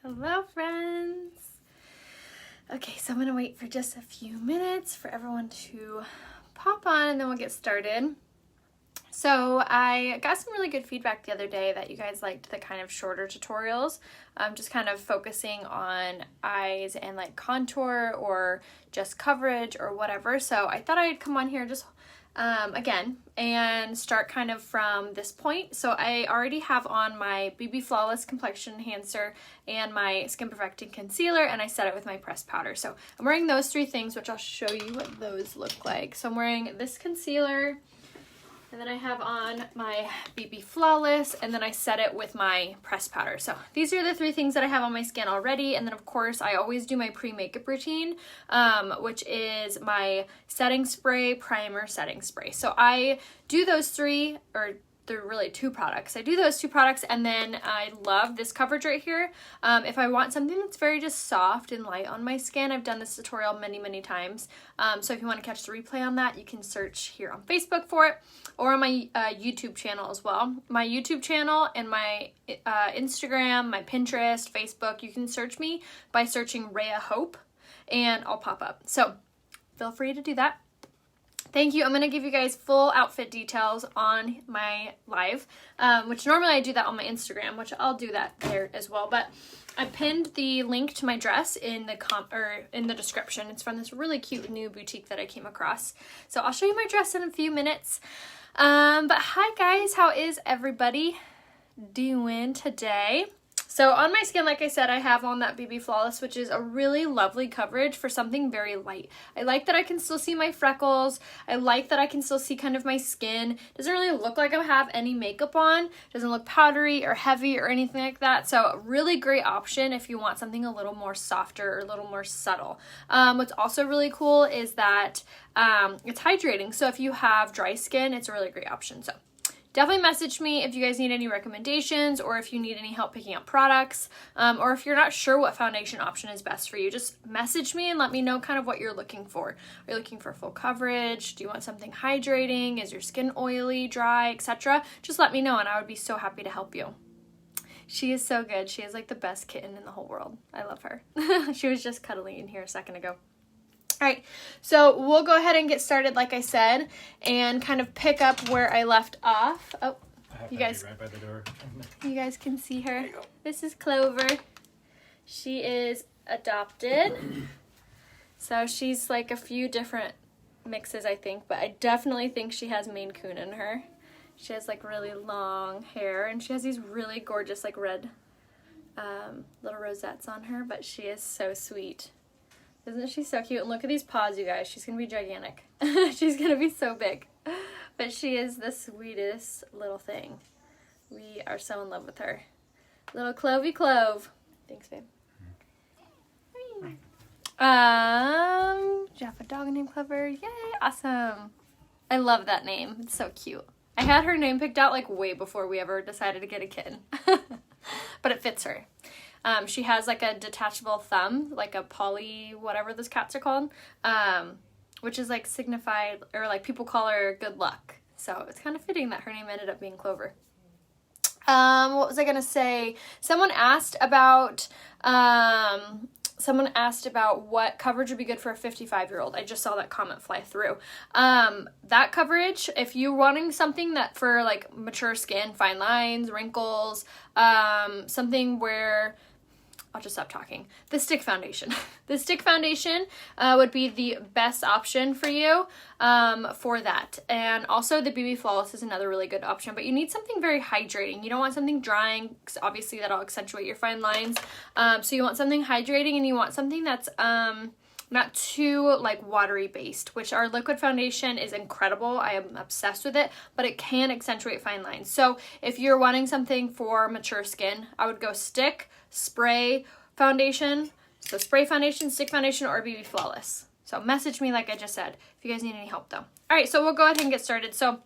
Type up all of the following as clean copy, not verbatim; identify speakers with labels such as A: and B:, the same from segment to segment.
A: Hello, friends. Okay, so I'm gonna wait for just a few minutes for everyone to pop on and then we'll get started. So I got some really good feedback the other day that you guys liked the kind of shorter tutorials, just kind of focusing on eyes and like contour or just coverage or whatever. So I thought I'd come on here just again and start kind of from this point. So I already have on my BB Flawless Complexion Enhancer and my Skin Perfecting Concealer, and I set it with my pressed powder. So I'm wearing those three things, which I'll show you what those look like. So I'm wearing this concealer, and then I have on my BB Flawless, and then I set it with my pressed powder. So these are the three things that I have on my skin already. And then of course I always do my pre-makeup routine, which is my setting spray, primer, setting spray. So I do those three, or they're really two products. I do those two products, and then I love this coverage right here. If I want something that's very just soft and light on my skin, I've done this tutorial many times. So if you want to catch the replay on that, you can search here on Facebook for it, or on my YouTube channel as well. My YouTube channel and my Instagram, my Pinterest, Facebook, you can search me by searching rayahope, and I'll pop up. So feel free to do that. Thank you. I'm going to give you guys full outfit details on my live, which normally I do that on my Instagram, which I'll do that there as well. But I pinned the link to my dress in the description. It's from this really cute new boutique that I came across. So I'll show you my dress in a few minutes. But hi guys, how is everybody doing today? So on my skin, like I said, I have on that BB Flawless, which is a really lovely coverage for something very light. I like that I can still see my freckles. I like that I can still see kind of my skin. Doesn't really look like I have any makeup on. Doesn't look powdery or heavy or anything like that. So a really great option if you want something a little more softer or a little more subtle. What's also really cool is that it's hydrating. So if you have dry skin, it's a really great option. So definitely message me if you guys need any recommendations, or if you need any help picking up products, or if you're not sure what foundation option is best for you. Just message me and let me know kind of what you're looking for. Are you looking for full coverage? Do you want something hydrating? Is your skin oily, dry, etc.? Just let me know and I would be so happy to help you. She is so good. She is like the best kitten in the whole world. I love her. She was just cuddling in here a second ago. All right, so we'll go ahead and get started, like I said, and kind of pick up where I left off. Oh, you guys, right by the door. You guys can see her. This is Clover. She is adopted. So she's like a few different mixes, I think, but I definitely think she has Maine Coon in her. She has like really long hair, and she has these really gorgeous like red little rosettes on her, but she is so sweet. Isn't she so cute? And look at these paws, you guys. She's going to be gigantic. She's going to be so big. But she is the sweetest little thing. We are so in love with her. Little Clovey Clove. Thanks, babe. Do you have a dog named Clover? Yay, awesome. I love that name. It's so cute. I had her name picked out like way before we ever decided to get a kitten. But it fits her. She has like a detachable thumb, like a poly, whatever those cats are called, which is like signified, or like people call her good luck. So it's kind of fitting that her name ended up being Clover. What was I gonna say? Someone asked about what coverage would be good for a 55-year-old. I just saw that comment fly through. That coverage, if you're wanting something that for like mature skin, fine lines, wrinkles, something where, I'll just stop talking. The stick foundation. The stick foundation would be the best option for you for that. And also the BB Flawless is another really good option, but you need something very hydrating. You don't want something drying, because obviously that'll accentuate your fine lines. So you want something hydrating, and you want something that's not too like watery based, which our liquid foundation is incredible. I am obsessed with it, but it can accentuate fine lines. So if you're wanting something for mature skin, I would go stick, spray foundation. So spray foundation, stick foundation, or BB Flawless. So message me like I just said if you guys need any help though. All right, so we'll go ahead and get started. So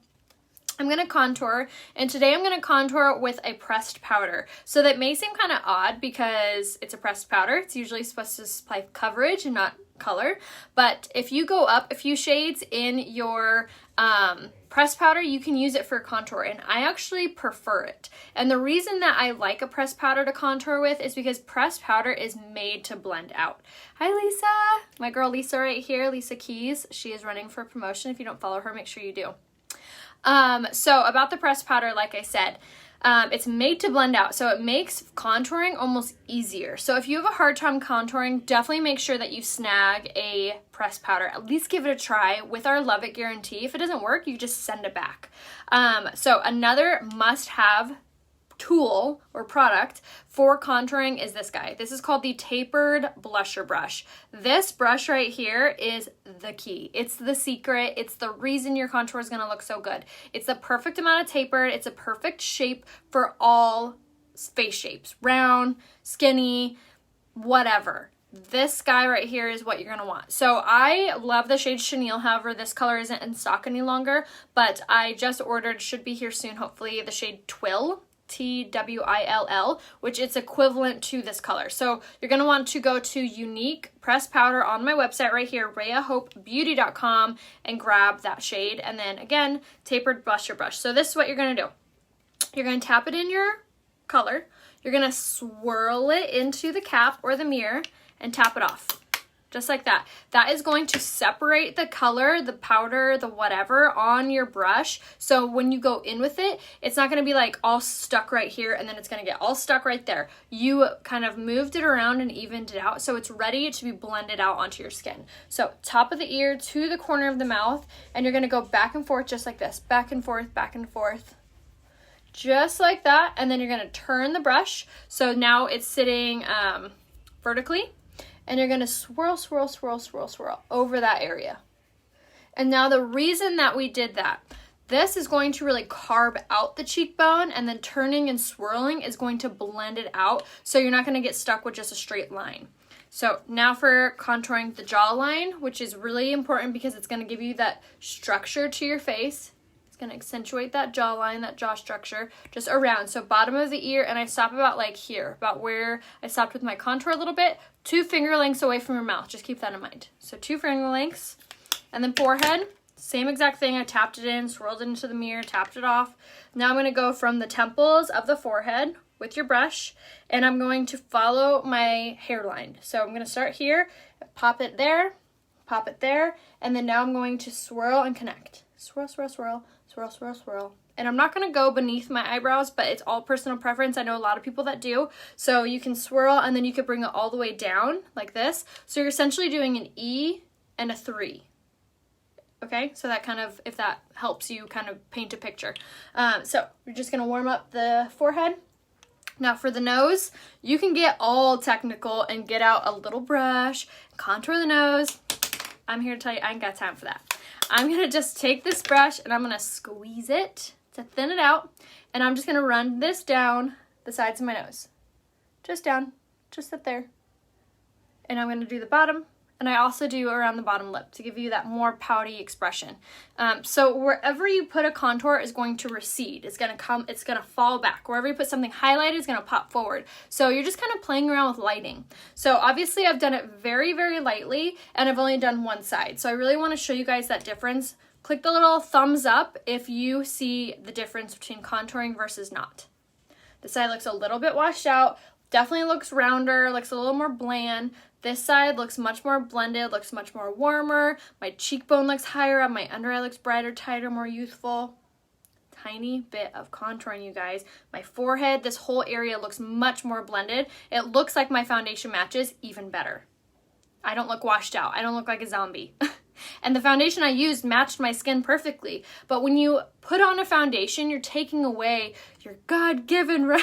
A: I'm going to contour, and today I'm going to contour with a pressed powder. So that may seem kind of odd because it's a pressed powder. It's usually supposed to supply coverage and not color. But if you go up a few shades in your pressed powder, you can use it for contour, and I actually prefer it. And the reason that I like a pressed powder to contour with is because pressed powder is made to blend out. Hi Lisa, my girl Lisa right here, Lisa Keys. She is running for promotion. If you don't follow her, make sure you do. So about the pressed powder, like I said, it's made to blend out, so it makes contouring almost easier. So if you have a hard time contouring, definitely make sure that you snag a pressed powder. At least give it a try with our Love It guarantee. If it doesn't work, you just send it back. So another must-have tool or product for contouring is this guy. This is called the tapered blusher brush. This brush right here is the key. It's the secret. It's the reason your contour is going to look so good. It's the perfect amount of tapered. It's a perfect shape for all face shapes. Round, skinny, whatever. This guy right here is what you're going to want. So I love the shade Chenille. However, this color isn't in stock any longer, but I just ordered, should be here soon, hopefully, the shade Twill. Twill, which it's equivalent to this color. So you're going to want to go to Unique Pressed Powder on my website right here, rayahopebeauty.com, and grab that shade. And then again, tapered blusher brush. So this is what you're going to do. You're going to tap it in your color. You're going to swirl it into the cap or the mirror and tap it off. Just like that. That is going to separate the color, the powder, the whatever on your brush. So when you go in with it, it's not going to be like all stuck right here and then it's going to get all stuck right there. You kind of moved it around and evened it out so it's ready to be blended out onto your skin. So top of the ear to the corner of the mouth, and you're going to go back and forth just like this. Back and forth, back and forth. Just like that. And then you're going to turn the brush. So now it's sitting vertically. And you're going to swirl, swirl, swirl, swirl, swirl over that area. And now the reason that we did that, this is going to really carve out the cheekbone, and then turning and swirling is going to blend it out, so you're not going to get stuck with just a straight line. So now for contouring the jawline, which is really important because it's going to give you that structure to your face. Going to accentuate that jawline, that jaw structure, just around. So bottom of the ear, and I stop about like here, about where I stopped with my contour a little bit, 2 finger lengths away from your mouth. Just keep that in mind. So 2 finger lengths, and then forehead, same exact thing. I tapped it in, swirled it into the mirror, tapped it off. Now I'm going to go from the temples of the forehead with your brush, and I'm going to follow my hairline. So I'm going to start here, pop it there, and then now I'm going to swirl and connect. Swirl, swirl, swirl. Swirl, swirl, swirl. And I'm not going to go beneath my eyebrows, but it's all personal preference. I know a lot of people that do. So you can swirl, and then you could bring it all the way down like this. So you're essentially doing an E and a 3. Okay, so that kind of, if that helps you kind of paint a picture. So we're just going to warm up the forehead. Now for the nose, you can get all technical and get out a little brush, contour the nose. I'm here to tell you I ain't got time for that. I'm going to just take this brush and I'm going to squeeze it to thin it out. And I'm just going to run this down the sides of my nose. Just down, just up there. And I'm going to do the bottom. And I also do around the bottom lip to give you that more pouty expression. So wherever you put a contour is going to recede. It's going to fall back. Wherever you put something highlighted, it's going to pop forward. So you're just kind of playing around with lighting. So obviously I've done it very, very lightly, and I've only done one side. So I really want to show you guys that difference. Click the little thumbs up if you see the difference between contouring versus not. This side looks a little bit washed out. Definitely looks rounder, looks a little more bland. This side looks much more blended, looks much more warmer. My cheekbone looks higher up. My under eye looks brighter, tighter, more youthful. Tiny bit of contouring, you guys. My forehead, this whole area looks much more blended. It looks like my foundation matches even better. I don't look washed out. I don't look like a zombie. And the foundation I used matched my skin perfectly. But when you put on a foundation, you're taking away your God-given,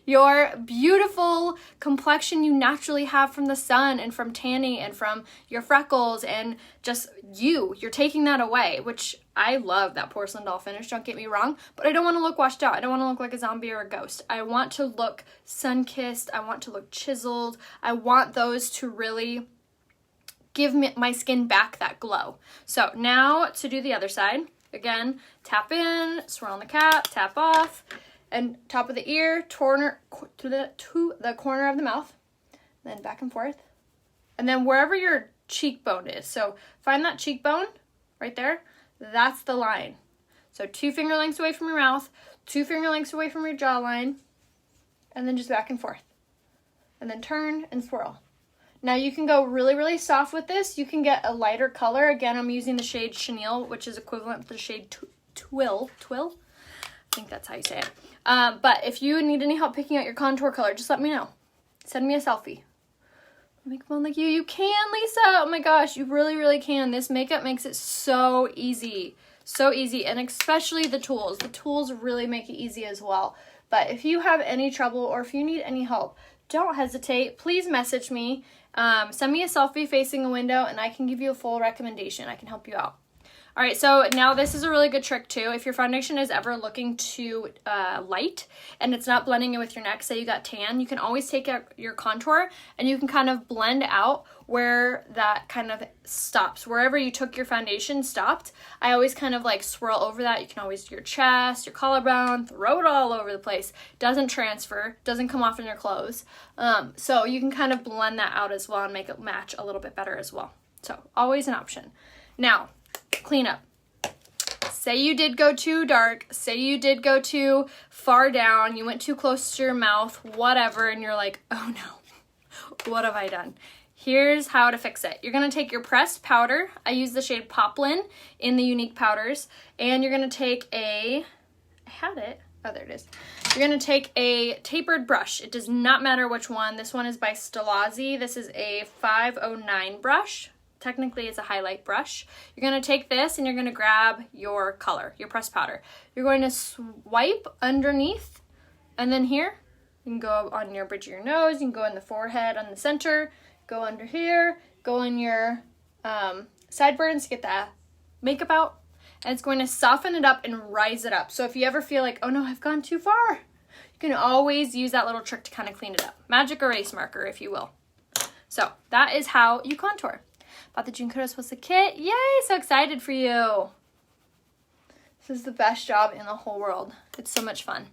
A: your beautiful complexion you naturally have from the sun and from tanning and from your freckles and just you. You're taking that away, which I love that porcelain doll finish, don't get me wrong. But I don't want to look washed out. I don't want to look like a zombie or a ghost. I want to look sun-kissed. I want to look chiseled. I want those to really give my skin back that glow. So now to do the other side. Again, tap in, swirl on the cap, tap off, and top of the ear, to the corner of the mouth, then back and forth. And then wherever your cheekbone is. So find that cheekbone right there. That's the line. So 2 finger lengths away from your mouth, 2 finger lengths away from your jawline, and then just back and forth. And then turn and swirl. Now you can go really, really soft with this. You can get a lighter color. Again, I'm using the shade Chenille, which is equivalent to the shade Twill. Twill? I think that's how you say it. But if you need any help picking out your contour color, just let me know. Send me a selfie. Make one like you. You can, Lisa. Oh my gosh, you really, really can. This makeup makes it so easy. So easy, and especially the tools. The tools really make it easy as well. But if you have any trouble or if you need any help, don't hesitate. Please message me. Send me a selfie facing a window and I can give you a full recommendation. I can help you out. All right, so now this is a really good trick too. If your foundation is ever looking too light and it's not blending in with your neck, say you got tan, you can always take out your contour and you can kind of blend out where that kind of stops. Wherever you took your foundation stopped, I always kind of like swirl over that. You can always do your chest, your collarbone, throw it all over the place. Doesn't transfer, doesn't come off in your clothes. So you can kind of blend that out as well and make it match a little bit better as well. So always an option. Now, cleanup. Say you did go too dark, say you did go too far down, you went too close to your mouth, whatever, and you're like, oh no, what have I done? Here's how to fix it. You're going to take your pressed powder. I use the shade Poplin in the Unique Powders, and you're going to take I had it. Oh, there it is. You're going to take a tapered brush. It does not matter which one. This one is by Stilazzi. This is a 509 brush. Technically, it's a highlight brush. You're going to take this and you're going to grab your color, your pressed powder. You're going to swipe underneath, and then here, you can go on your bridge of your nose, you can go in the forehead, on the center, go under here, go in your sideburns to get that makeup out, and it's going to soften it up and rise it up. So if you ever feel like, oh no, I've gone too far, you can always use that little trick to kind of clean it up. Magic erase marker, if you will. So that is how you contour. Bought the June Kudos was the kit. Yay, so excited for you. This is the best job in the whole world. It's so much fun.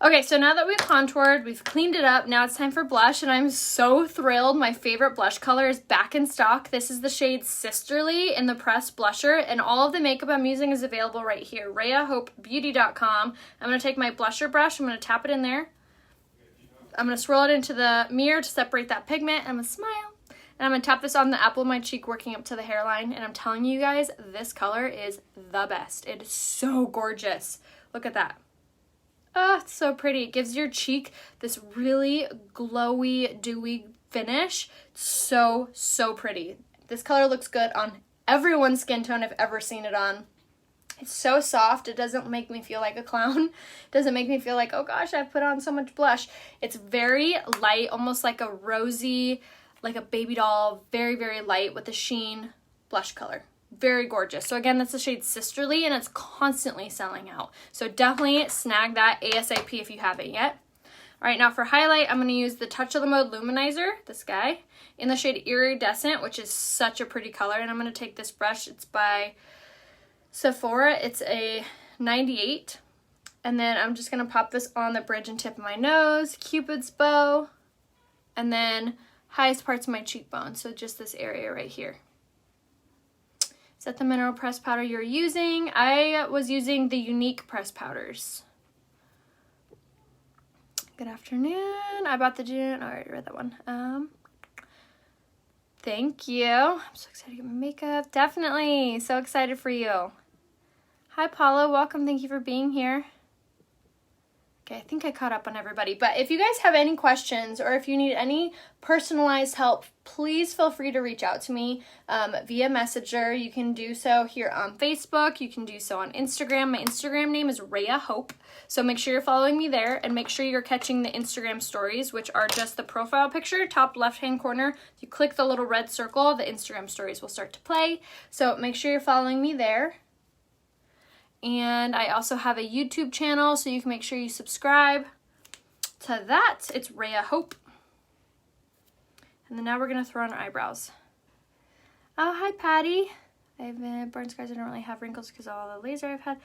A: Okay, so now that we've contoured, we've cleaned it up, now it's time for blush, and I'm so thrilled. My favorite blush color is back in stock. This is the shade Sisterly in the pressed blusher, and all of the makeup I'm using is available right here, rayahopebeauty.com. I'm going to take my blusher brush, I'm going to tap it in there. I'm going to swirl it into the mirror to separate that pigment, I'm going to smile. And I'm going to tap this on the apple of my cheek working up to the hairline. And I'm telling you guys, this color is the best. It is so gorgeous. Look at that. Oh, it's so pretty. It gives your cheek this really glowy, dewy finish. So, so pretty. This color looks good on everyone's skin tone I've ever seen it on. It's so soft. It doesn't make me feel like a clown. It doesn't make me feel like, oh gosh, I've put on so much blush. It's very light, almost like a rosy, like a baby doll, very, very light with a sheen blush color. Very gorgeous. So again, that's the shade Sisterly, and it's constantly selling out. So definitely snag that ASAP if you haven't yet. All right, now for highlight, I'm going to use the Touch of the Mode Luminizer, this guy, in the shade Iridescent, which is such a pretty color. And I'm going to take this brush. It's by Sephora. It's a 98. And then I'm just going to pop this on the bridge and tip of my nose, Cupid's bow, and then highest parts of my cheekbone, so just this area right here. Is that the mineral pressed powder you're using? I was using the Unique pressed powders. Good afternoon. I bought the June. Oh, I already read that one. Thank you. I'm so excited to get my makeup. Definitely. So excited for you. Hi, Paula. Welcome. Thank you for being here. Okay, I think I caught up on everybody, but if you guys have any questions or if you need any personalized help, please feel free to reach out to me via Messenger. You can do so here on Facebook. You can do so on Instagram. My Instagram name is rayahope, so make sure you're following me there, and make sure you're catching the Instagram stories, which are just the profile picture, top left-hand corner. If you click the little red circle, the Instagram stories will start to play, so make sure you're following me there. And I also have a YouTube channel, so you can make sure you subscribe to that. It's Raya Hope. And then now we're going to throw on our eyebrows. Oh, hi, Patty. I have burn scars. I don't really have wrinkles because of all the laser I've had.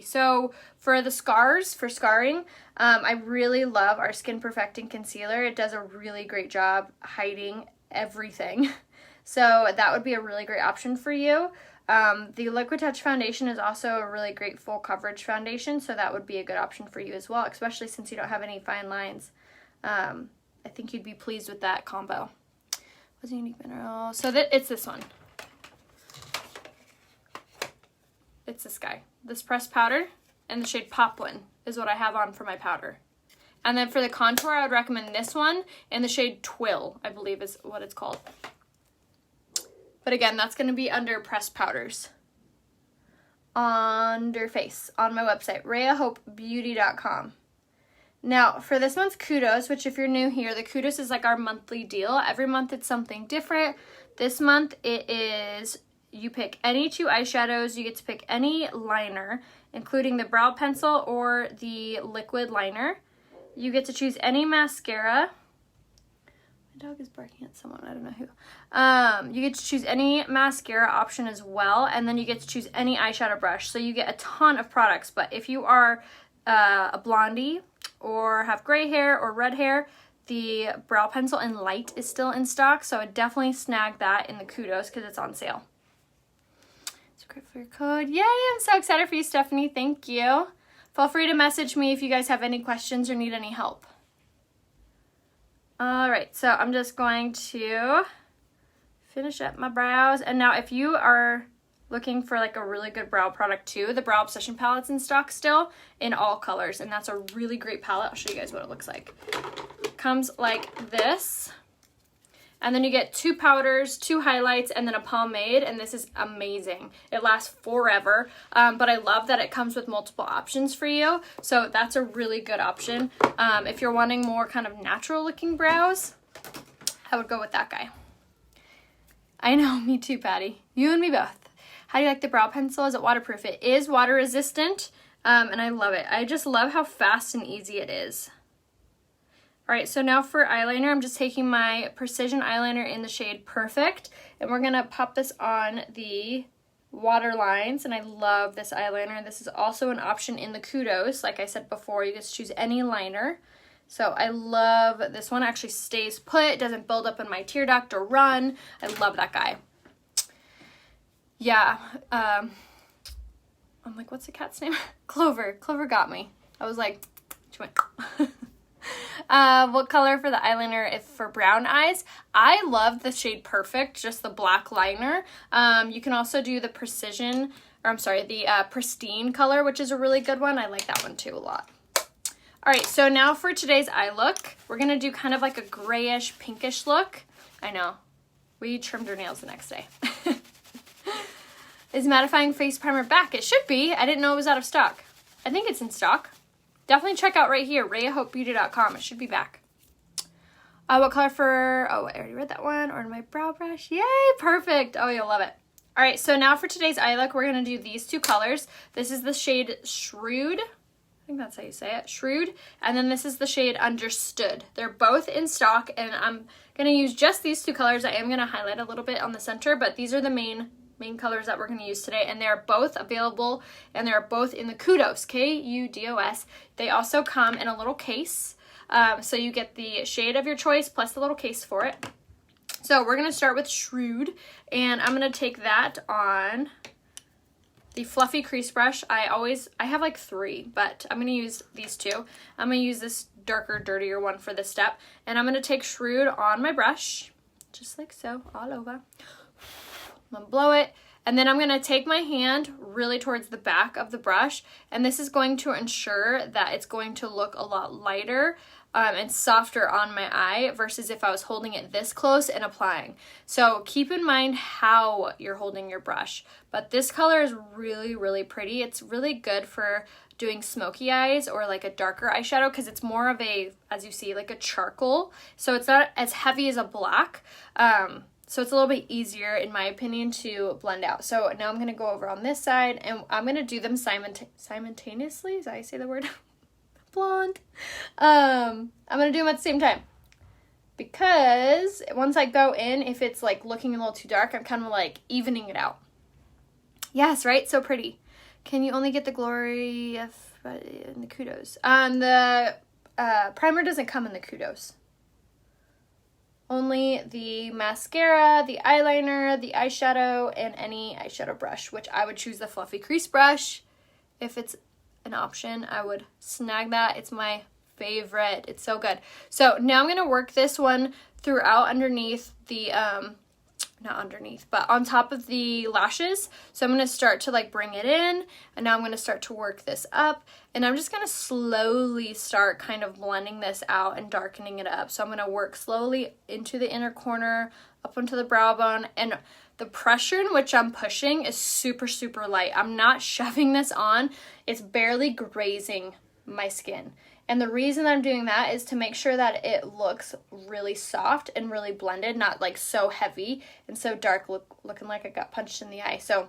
A: So for the scars, for scarring, I really love our Skin Perfecting Concealer. It does a really great job hiding everything. So that would be a really great option for you. The Liquid Touch foundation is also a really great full coverage foundation, so that would be a good option for you as well, especially since you don't have any fine lines. I think you'd be pleased with that combo. What's a unique mineral? So it's this one. It's this guy. This pressed powder and the shade Poplin is what I have on for my powder. And then for the contour, I would recommend this one and the shade Twill, I believe is what it's called. But again, that's going to be under pressed powders. Under face on my website, rayahopebeauty.com. Now, for this month's Kudos, which if you're new here, the Kudos is like our monthly deal. Every month it's something different. This month it is, you pick any 2 eyeshadows, you get to pick any liner, including the brow pencil or the liquid liner. You get to choose any mascara. My dog is barking at someone, I don't know who. You get to choose any mascara option as well, and then you get to choose any eyeshadow brush. So you get a ton of products, but if you are a blondie or have gray hair or red hair, the brow pencil in light is still in stock, so I would definitely snag that in the Kudos because it's on sale. So great for your code. Yay, I'm so excited for you, Stephanie. Thank you. Feel free to message me if you guys have any questions or need any help. All right, so I'm just going to finish up my brows. And now if you are looking for like a really good brow product too, the Brow Obsession palette's in stock still in all colors, and that's a really great palette. I'll show you guys what it looks like. It comes like this, and then you get 2 powders, 2 highlights, and then a pomade, and this is amazing. It lasts forever, but I love that it comes with multiple options for you, so that's a really good option. If you're wanting more kind of natural looking brows, I would go with that guy. I know, me too, Patty. You and me both. How do you like the brow pencil? Is it waterproof? It is water resistant, and I love it. I just love how fast and easy it is. All right, so now for eyeliner, I'm just taking my Precision eyeliner in the shade Perfect, and we're gonna pop this on the water lines, and I love this eyeliner. This is also an option in the Kudos. Like I said before, you just choose any liner. So I love this one. It actually stays put, doesn't build up in my tear duct or run. I love that guy. Yeah, I'm like, what's the cat's name? Clover. Clover got me. I was like, she went. What color for the eyeliner if for brown eyes? I love the shade Perfect, just the black liner. You can also do the Precision, or I'm sorry, the Pristine color, which is a really good one. I like that one too a lot. All right, so now for today's eye look, we're gonna do kind of like a grayish, pinkish look. I know, we trimmed her nails the next day. Is mattifying face primer back? It should be. I didn't know it was out of stock. I think it's in stock. Definitely check out right here, rayahopebeauty.com. It should be back. What color for, oh, I already read that one. Or my brow brush. Yay, perfect. Oh, you'll love it. All right, so now for today's eye look, we're going to do these 2 colors. This is the shade Shrewd. I think that's how you say it, Shrewd. And then this is the shade Understood. They're both in stock, and I'm going to use just these 2 colors. I am going to highlight a little bit on the center, but these are the main colors that we're going to use today, and they're both available, and they're both in the Kudos, Kudos. They also come in a little case, so you get the shade of your choice plus the little case for it. So we're going to start with Shrewd, and I'm going to take that on the fluffy crease brush. I have like 3, but I'm going to use these 2. I'm going to use this darker, dirtier one for this step, and I'm going to take Shrewd on my brush, just like so, all over. I'm gonna blow it, and then I'm gonna take my hand really towards the back of the brush, and this is going to ensure that it's going to look a lot lighter and softer on my eye versus if I was holding it this close and applying. So keep in mind how you're holding your brush, but this color is really, really pretty. It's really good for doing smoky eyes or like a darker eyeshadow because it's more of a, as you see, like a charcoal, so it's not as heavy as a black. So it's a little bit easier, in my opinion, to blend out. So now I'm going to go over on this side, and I'm going to do them simultaneously. Is that how you say the word? Blonde. I'm going to do them at the same time. Because once I go in, if it's like looking a little too dark, I'm kind of like evening it out. Yes, right? So pretty. Can you only get the glory of in the Kudos? The primer doesn't come in the Kudos. only the mascara, the eyeliner, the eyeshadow, and any eyeshadow brush, which I would choose the fluffy crease brush. If it's an option, I would snag that. It's my favorite. It's so good. So now I'm going to work this one throughout underneath the, not underneath, but on top of the lashes. So I'm going to start to like bring it in, and now I'm going to start to work this up, and I'm just going to slowly start kind of blending this out and darkening it up. So I'm going to work slowly into the inner corner, up onto the brow bone, and the pressure in which I'm pushing is super, super light. I'm not shoving this on. It's barely grazing my skin. And the reason I'm doing that is to make sure that it looks really soft and really blended, not like so heavy and so dark, looking like I got punched in the eye. So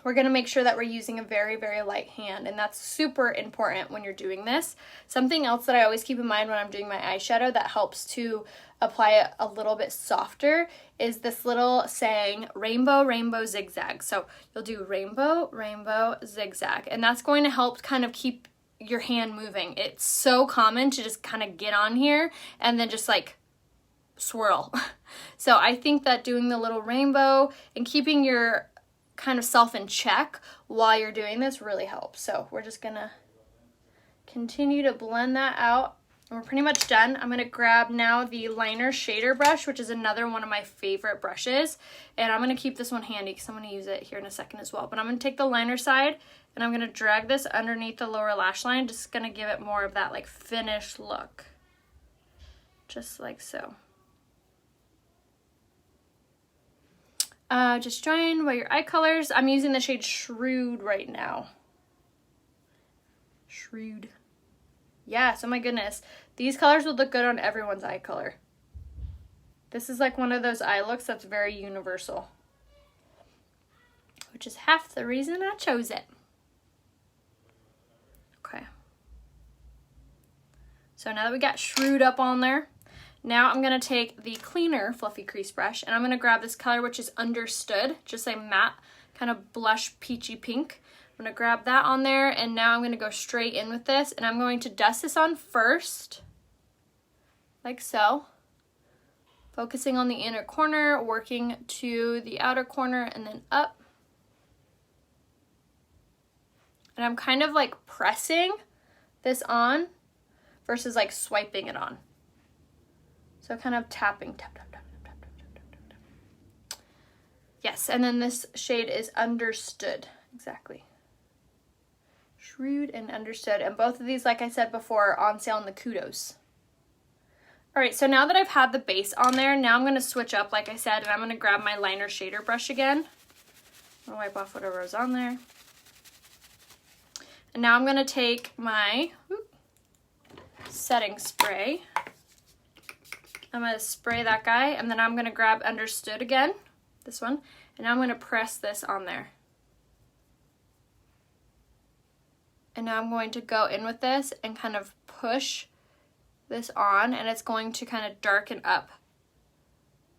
A: we're going to make sure that we're using a very, very light hand, and that's super important when you're doing this. Something else that I always keep in mind when I'm doing my eyeshadow that helps to apply it a little bit softer is this little saying, rainbow, rainbow, zigzag. So you'll do rainbow, rainbow, zigzag, and that's going to help kind of keep your hand moving. It's so common to just kind of get on here and then just like swirl. So I think that doing the little rainbow and keeping your kind of self in check while you're doing this really helps. So we're just gonna continue to blend that out, and we're pretty much done. I'm gonna grab now the liner shader brush, which is another one of my favorite brushes, and I'm gonna keep this one handy because I'm gonna use it here in a second as well. But I'm gonna take the liner side and I'm gonna drag this underneath the lower lash line, just gonna give it more of that like finished look, just like so. Just join by your eye colors. I'm using the shade Shrewd right now. Shrewd. Yes, oh my goodness. These colors would look good on everyone's eye color. This is like one of those eye looks that's very universal, which is half the reason I chose it. Okay. So now that we got Shrewd up on there, now I'm going to take the cleaner fluffy crease brush, and I'm going to grab this color, which is Understood, just a matte kind of blush peachy pink. I'm going to grab that on there, and now I'm going to go straight in with this, and I'm going to dust this on first, like so, focusing on the inner corner, working to the outer corner, and then up. And I'm kind of like pressing this on versus like swiping it on. So kind of tapping, tap, tap, tap, tap, tap, tap, tap, tap, tap. Yes, and then this shade is Understood, exactly. Shrewd and Understood, and both of these, like I said before, are on sale in the Kudos. All right, so now that I've had the base on there, now I'm gonna switch up, like I said, and I'm gonna grab my liner shader brush again. I'm gonna wipe off whatever was on there. And now I'm gonna take my setting spray. I'm going to spray that guy, and then I'm going to grab Understood again, this one, and I'm going to press this on there. And now I'm going to go in with this and kind of push this on, and it's going to kind of darken up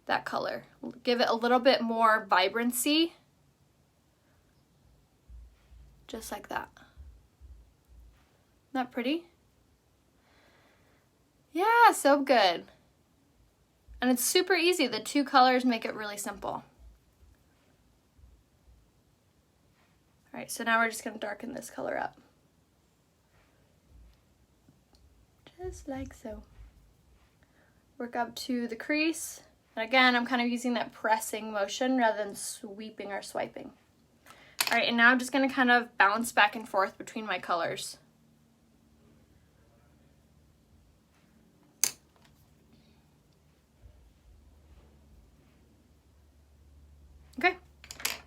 A: that color. Give it a little bit more vibrancy, just like that. Isn't that pretty? Yeah, so good. And it's super easy. The two colors make it really simple. All right, so now we're just going to darken this color up. Just like so. Work up to the crease. And again, I'm kind of using that pressing motion rather than sweeping or swiping. All right, and now I'm just going to kind of bounce back and forth between my colors. Okay,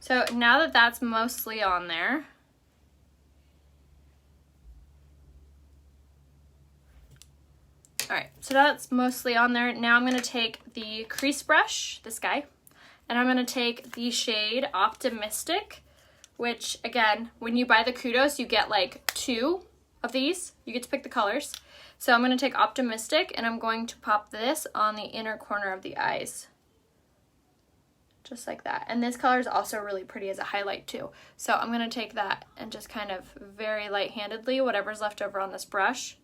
A: so now that that's mostly on there, all right, so that's mostly on there. Now I'm going to take the crease brush, this guy, and I'm going to take the shade Optimistic, which again, when you buy the Kudos, you get like 2 of these. You get to pick the colors. So I'm going to take Optimistic, and I'm going to pop this on the inner corner of the eyes. Just like that. And this color is also really pretty as a highlight too. So I'm going to take that and just kind of very light-handedly, whatever's left over on this brush,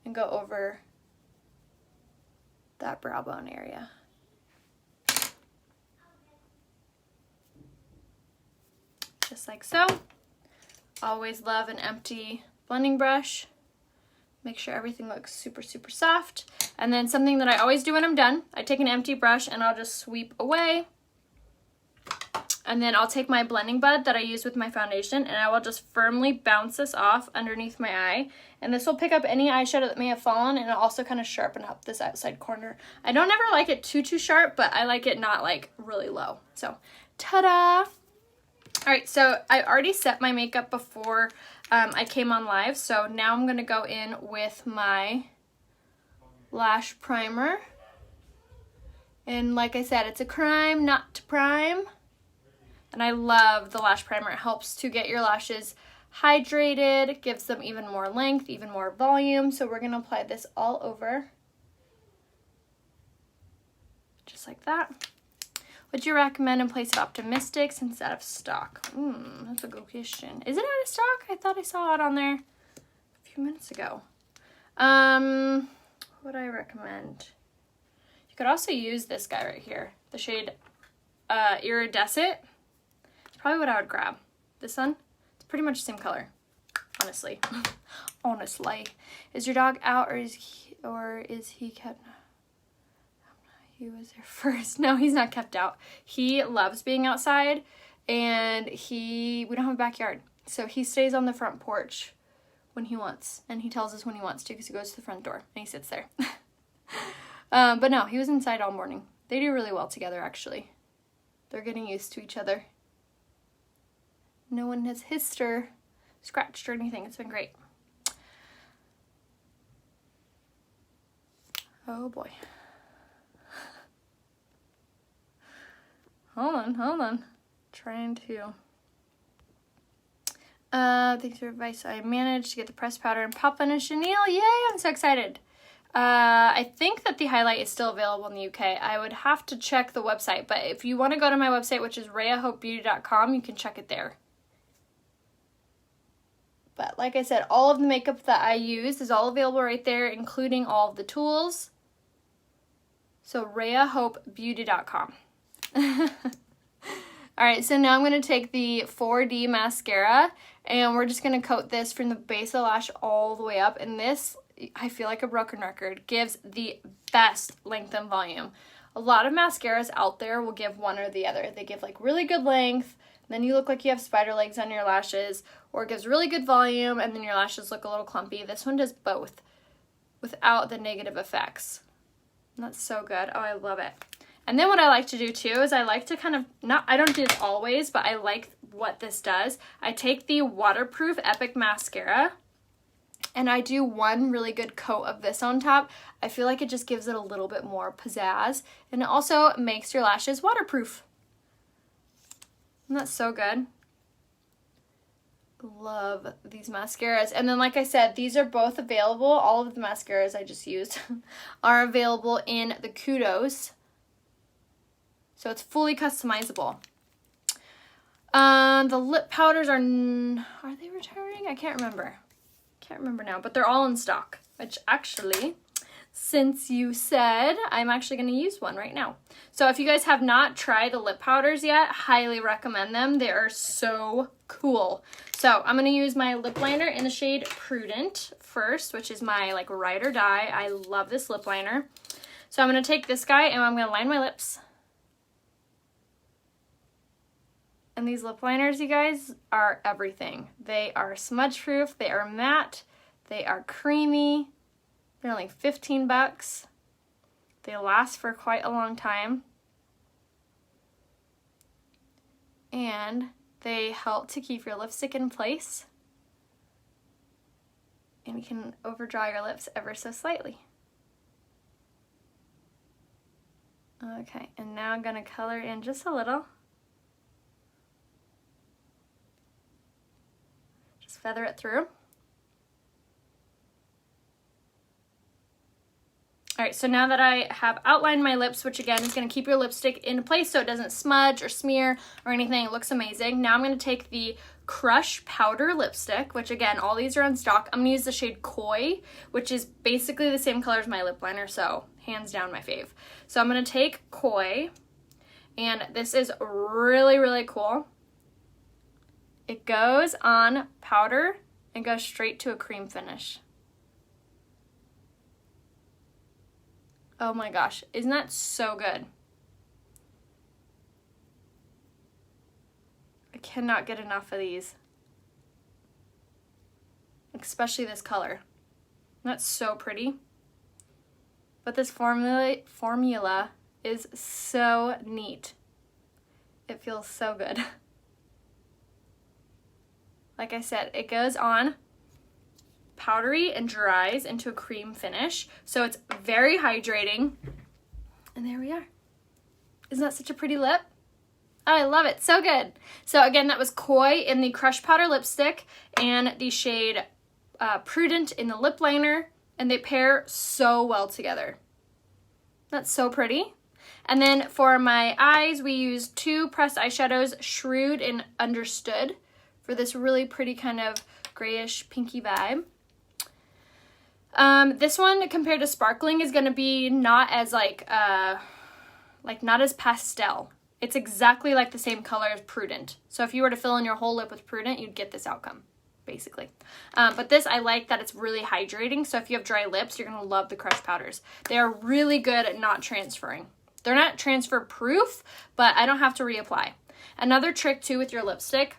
A: and go over that brow bone area. Just like so. Always love an empty blending brush. Make sure everything looks super, super soft. And then something that I always do when I'm done, I take an empty brush and I'll just sweep away. And then I'll take my blending bud that I use with my foundation and I will just firmly bounce this off underneath my eye. And this will pick up any eyeshadow that may have fallen, and it'll also kind of sharpen up this outside corner. I don't ever like it too sharp, but I like it not like really low. So, ta-da! All right, so I already set my makeup before I came on live. So now I'm gonna go in with my lash primer. And like I said, it's a crime not to prime. And I love the lash primer. It helps to get your lashes hydrated, gives them even more length, even more volume. So we're gonna apply this all over. Just like that. Would you recommend in place of Optimistics instead of stock? That's a good question. Is it out of stock? I thought I saw it on there a few minutes ago. What would I recommend? You could also use this guy right here, the shade Iridescent. It's probably what I would grab. This one, it's pretty much the same color, honestly. Honestly. Is your dog out or is he kept? He was there first. No, he's not kept out. He loves being outside, and we don't have a backyard. So he stays on the front porch when he wants, and he tells us when he wants to because he goes to the front door and he sits there. But no, he was inside all morning. They do really well together, actually. They're getting used to each other. No one has hissed or scratched or anything. It's been great. Oh boy. Hold on. Trying to. Thanks for advice. I managed to get the pressed powder and pop on a chenille. Yay, I'm so excited. I think that the highlight is still available in the UK. I would have to check the website, but if you want to go to my website, which is rayahopebeauty.com, you can check it there. But like I said, all of the makeup that I use is all available right there, including all of the tools. So rayahopebeauty.com. Alright, so now I'm going to take the 4D mascara and we're just going to coat this from the base of the lash all the way up. And this, I feel like a broken record, gives the best length and volume. A lot of mascaras out there will give one or the other. They give like really good length, then you look like you have spider legs on your lashes, or it gives really good volume and then your lashes look a little clumpy. This one does both without the negative effects. And that's so good. Oh, I love it. And then what I like to do too is I like to kind of, I don't do this always, but I like what this does. I take the waterproof Epic mascara and I do one really good coat of this on top. I feel like it just gives it a little bit more pizzazz, and it also makes your lashes waterproof. And that's so good. Love these mascaras. And then like I said, these are both available. All of the mascaras I just used are available in the Kudos. So it's fully customizable. The lip powders are they returning? I can't remember. Can't remember now, but they're all in stock, which actually, since you said, I'm actually going to use one right now. So if you guys have not tried the lip powders yet, highly recommend them. They are so cool. So I'm going to use my lip liner in the shade Prudent first, which is my like ride or die. I love this lip liner. So I'm going to take this guy and I'm going to line my lips. And these lip liners, you guys, are everything. They are smudge proof, they are matte, they are creamy. They're only 15 bucks. They last for quite a long time. And they help to keep your lipstick in place. And you can overdraw your lips ever so slightly. Okay, and now I'm gonna color in just a little. Just feather it through. All right, so now that I have outlined my lips, which again is going to keep your lipstick in place so it doesn't smudge or smear or anything, it looks amazing. Now I'm going to take the Crush Powder Lipstick, which again, all these are on stock. I'm going to use the shade Koi, which is basically the same color as my lip liner, so hands down my fave. So I'm going to take Koi, and this is really, really cool. It goes on powder and goes straight to a cream finish. Oh my gosh, isn't that so good? I cannot get enough of these. Especially this color. That's so pretty. But this formula is so neat. It feels so good. Like I said, it goes on powdery and dries into a cream finish. So it's very hydrating. And there we are. Isn't that such a pretty lip? Oh, I love it. So good. So again, that was Koi in the Crush Powder Lipstick and the shade Prudent in the lip liner. And they pair so well together. That's so pretty. And then for my eyes, we used 2 pressed eyeshadows, Shrewd and Understood, for this really pretty kind of grayish pinky vibe. This one compared to Sparkling is going to be not as not as pastel. It's exactly like the same color as Prudent. So if you were to fill in your whole lip with Prudent, you'd get this outcome, basically. But this, I like that it's really hydrating. So if you have dry lips, you're going to love the Crush powders. They are really good at not transferring. They're not transfer proof, but I don't have to reapply. Another trick too with your lipstick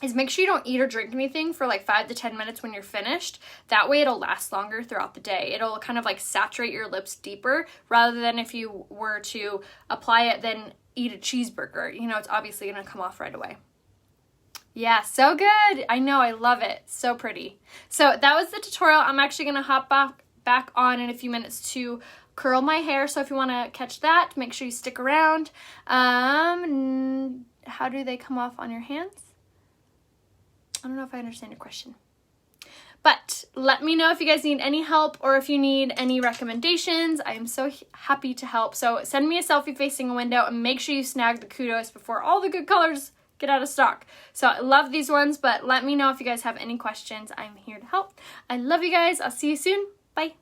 A: is make sure you don't eat or drink anything for like 5 to 10 minutes when you're finished. That way it'll last longer throughout the day. It'll kind of like saturate your lips deeper rather than if you were to apply it then eat a cheeseburger. You know, it's obviously going to come off right away. Yeah, so good. I know, I love it. So pretty. So that was the tutorial. I'm actually going to hop back on in a few minutes to curl my hair. So if you want to catch that, make sure you stick around. How do they come off on your hands? I don't know if I understand your question. But let me know if you guys need any help or if you need any recommendations. I am so happy to help. So send me a selfie facing a window and make sure you snag the kudos before all the good colors get out of stock. So I love these ones, but let me know if you guys have any questions. I'm here to help. I love you guys. I'll see you soon. Bye.